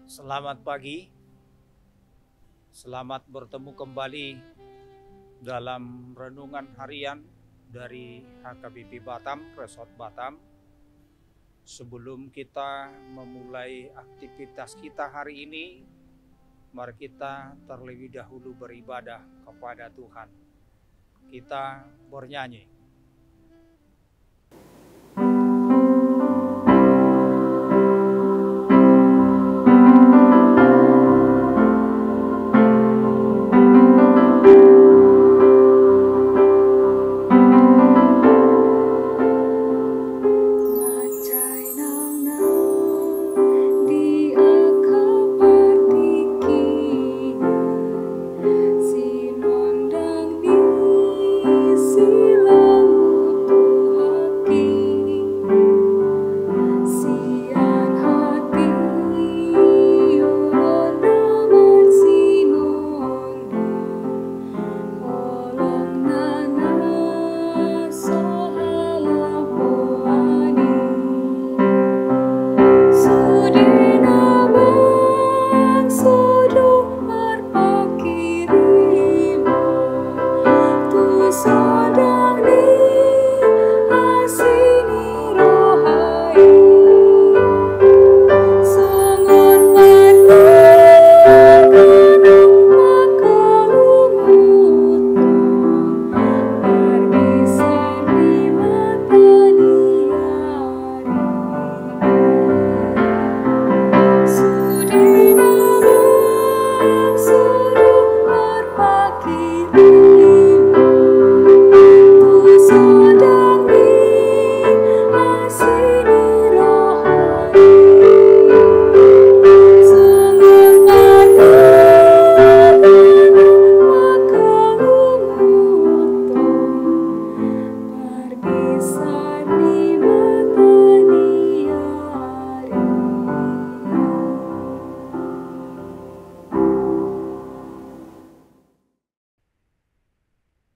Selamat pagi, selamat bertemu kembali dalam renungan harian dari HKBP Batam, Resort Batam. Sebelum kita memulai aktivitas kita hari ini, mari kita terlebih dahulu beribadah kepada Tuhan. Kita bernyanyi.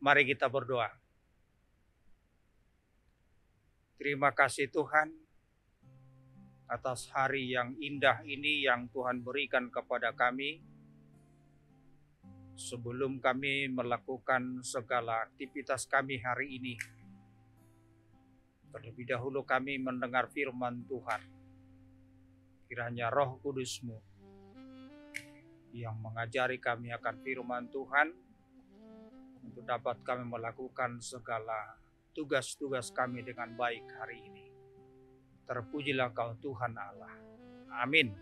Mari kita berdoa. Terima kasih Tuhan atas hari yang indah ini yang Tuhan berikan kepada kami. Sebelum kami melakukan segala aktivitas kami hari ini, terlebih dahulu kami mendengar firman Tuhan. Kiranya Roh Kudus-Mu yang mengajari kami akan firman Tuhan, untuk dapat kami melakukan segala tugas-tugas kami dengan baik hari ini. Terpujilah Kau Tuhan Allah. Amin.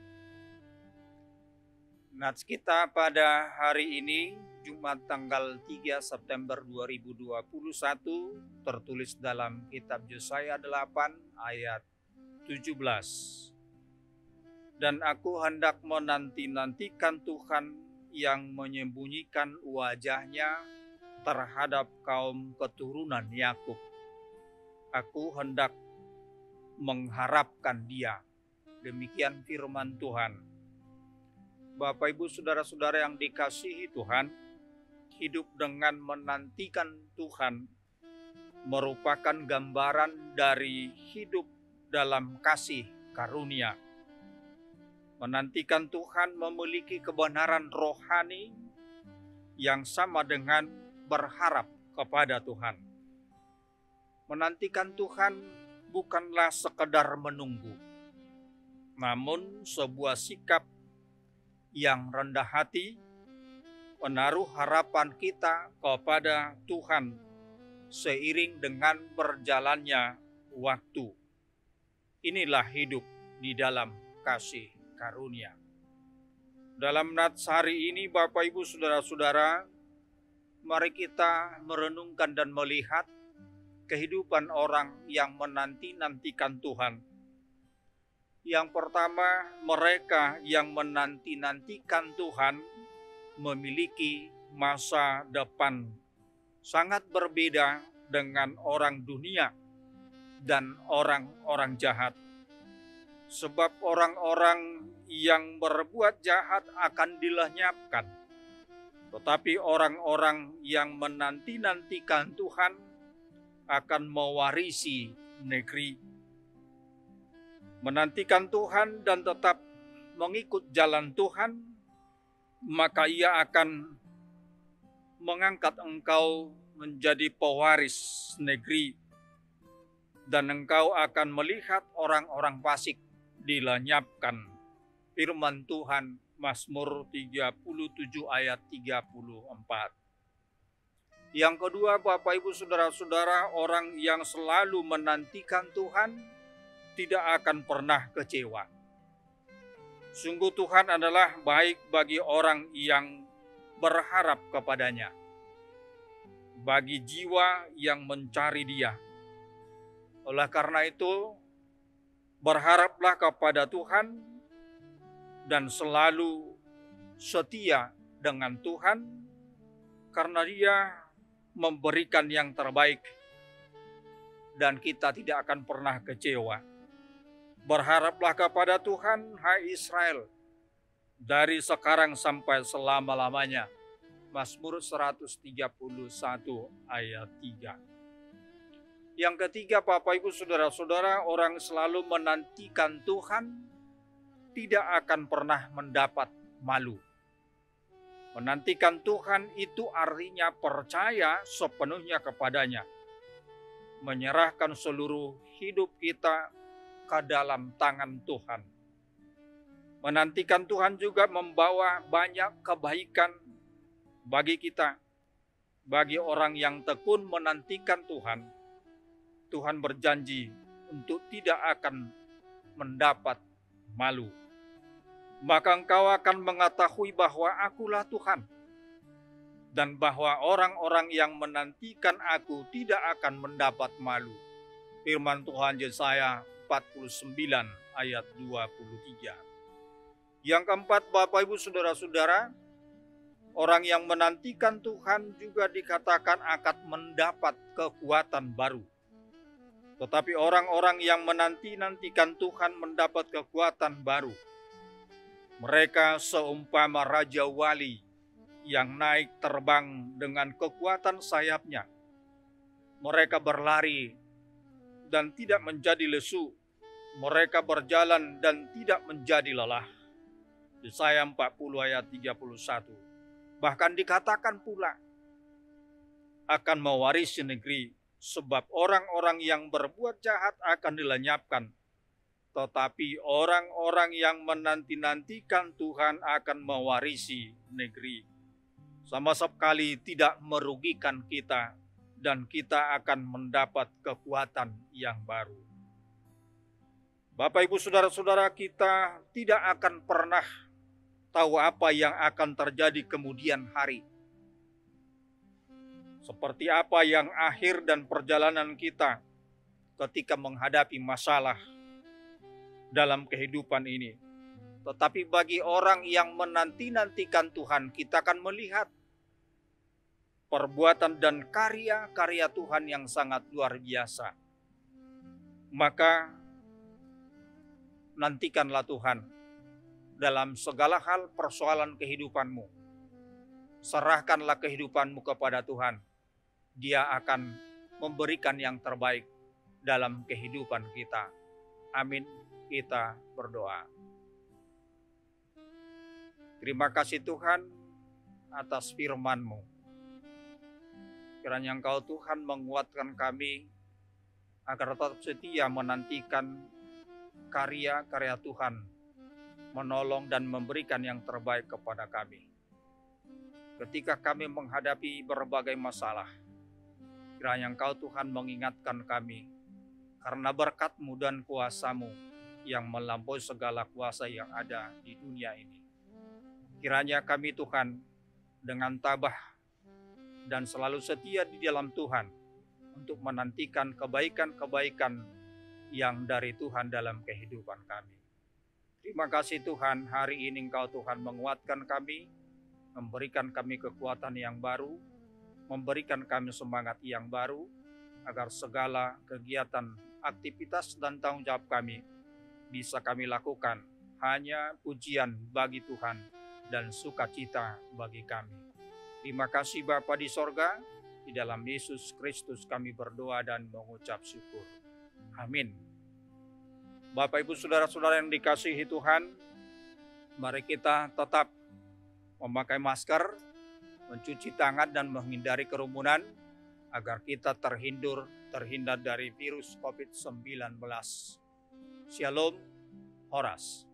Nats kita pada hari ini, Jumat tanggal 3 September 2021, tertulis dalam kitab Yesaya 8 ayat 17. Dan aku hendak menanti-nantikan Tuhan yang menyembunyikan wajahnya terhadap kaum keturunan Yakub. Aku hendak mengharapkan Dia. Demikian firman Tuhan. Bapak, Ibu, saudara-saudara yang dikasihi Tuhan, hidup dengan menantikan Tuhan merupakan gambaran dari hidup dalam kasih karunia. Menantikan Tuhan memiliki kebenaran rohani yang sama dengan berharap kepada Tuhan. Menantikan Tuhan bukanlah sekedar menunggu, namun sebuah sikap yang rendah hati, menaruh harapan kita kepada Tuhan seiring dengan berjalannya waktu. Inilah hidup di dalam kasih karunia. Dalam nats hari ini, Bapak, Ibu, saudara-saudara, mari kita merenungkan dan melihat kehidupan orang yang menanti-nantikan Tuhan. Yang pertama, mereka yang menanti-nantikan Tuhan memiliki masa depan sangat berbeda dengan orang dunia dan orang-orang jahat. Sebab orang-orang yang berbuat jahat akan dilenyapkan, tetapi orang-orang yang menanti-nantikan Tuhan akan mewarisi negeri. Menantikan Tuhan dan tetap mengikut jalan Tuhan, maka Ia akan mengangkat engkau menjadi pewaris negeri, dan engkau akan melihat orang-orang fasik dilenyapkan. Firman Tuhan, Mazmur 37 ayat 34. Yang kedua, Bapak Ibu Saudara-saudara, orang yang selalu menantikan Tuhan tidak akan pernah kecewa. Sungguh Tuhan adalah baik bagi orang yang berharap kepadanya, bagi jiwa yang mencari Dia. Oleh karena itu, berharaplah kepada Tuhan dan selalu setia dengan Tuhan, karena Dia memberikan yang terbaik dan kita tidak akan pernah kecewa. Berharaplah kepada Tuhan, hai Israel, dari sekarang sampai selama-lamanya. Mazmur 131 ayat 3. Yang ketiga, Bapak Ibu Saudara-saudara, orang selalu menantikan Tuhan tidak akan pernah mendapat malu. Menantikan Tuhan itu artinya percaya sepenuhnya kepadanya, menyerahkan seluruh hidup kita ke dalam tangan Tuhan. Menantikan Tuhan juga membawa banyak kebaikan bagi kita. Bagi orang yang tekun menantikan Tuhan, Tuhan berjanji untuk tidak akan mendapat malu. Maka engkau akan mengetahui bahwa akulah Tuhan, dan bahwa orang-orang yang menantikan aku tidak akan mendapat malu. Firman Tuhan Yesaya 49 ayat 23. Yang keempat, Bapak Ibu Saudara-saudara, orang yang menantikan Tuhan juga dikatakan akan mendapat kekuatan baru. Tetapi orang-orang yang menanti-nantikan Tuhan mendapat kekuatan baru. Mereka seumpama Raja Wali yang naik terbang dengan kekuatan sayapnya. Mereka berlari dan tidak menjadi lesu. Mereka berjalan dan tidak menjadi lelah. Yesaya 40 ayat 31. Bahkan dikatakan pula akan mewarisi negeri, sebab orang-orang yang berbuat jahat akan dilenyapkan. Tetapi orang-orang yang menanti-nantikan Tuhan akan mewarisi negeri. Sama sekali tidak merugikan kita, dan kita akan mendapat kekuatan yang baru. Bapak Ibu Saudara-saudara, kita tidak akan pernah tahu apa yang akan terjadi kemudian hari. Seperti apa yang akhir dan perjalanan kita ketika menghadapi masalah dalam kehidupan ini. Tetapi bagi orang yang menanti-nantikan Tuhan, kita akan melihat perbuatan dan karya-karya Tuhan yang sangat luar biasa. Maka nantikanlah Tuhan dalam segala hal persoalan kehidupanmu. Serahkanlah kehidupanmu kepada Tuhan. Dia akan memberikan yang terbaik dalam kehidupan kita. Amin. Kita berdoa. Terima kasih Tuhan atas firman-Mu. Kiranya Engkau Tuhan menguatkan kami agar tetap setia menantikan karya-karya Tuhan, menolong dan memberikan yang terbaik kepada kami. Ketika kami menghadapi berbagai masalah, kiranya Engkau Tuhan mengingatkan kami, karena berkat-Mu dan kuasa-Mu yang melampaui segala kuasa yang ada di dunia ini. Kiranya kami Tuhan dengan tabah dan selalu setia di dalam Tuhan untuk menantikan kebaikan-kebaikan yang dari Tuhan dalam kehidupan kami. Terima kasih Tuhan, hari ini Engkau Tuhan menguatkan kami, memberikan kami kekuatan yang baru, memberikan kami semangat yang baru, agar segala kegiatan, aktivitas dan tanggung jawab kami bisa kami lakukan hanya pujian bagi Tuhan dan sukacita bagi kami. Terima kasih Bapa di sorga, di dalam Yesus Kristus kami berdoa dan mengucap syukur. Amin. Bapak Ibu Saudara-saudara yang dikasihi Tuhan, Mari kita tetap memakai masker, mencuci tangan dan menghindari kerumunan agar kita terhindar dari virus COVID-19. Shalom, Horas.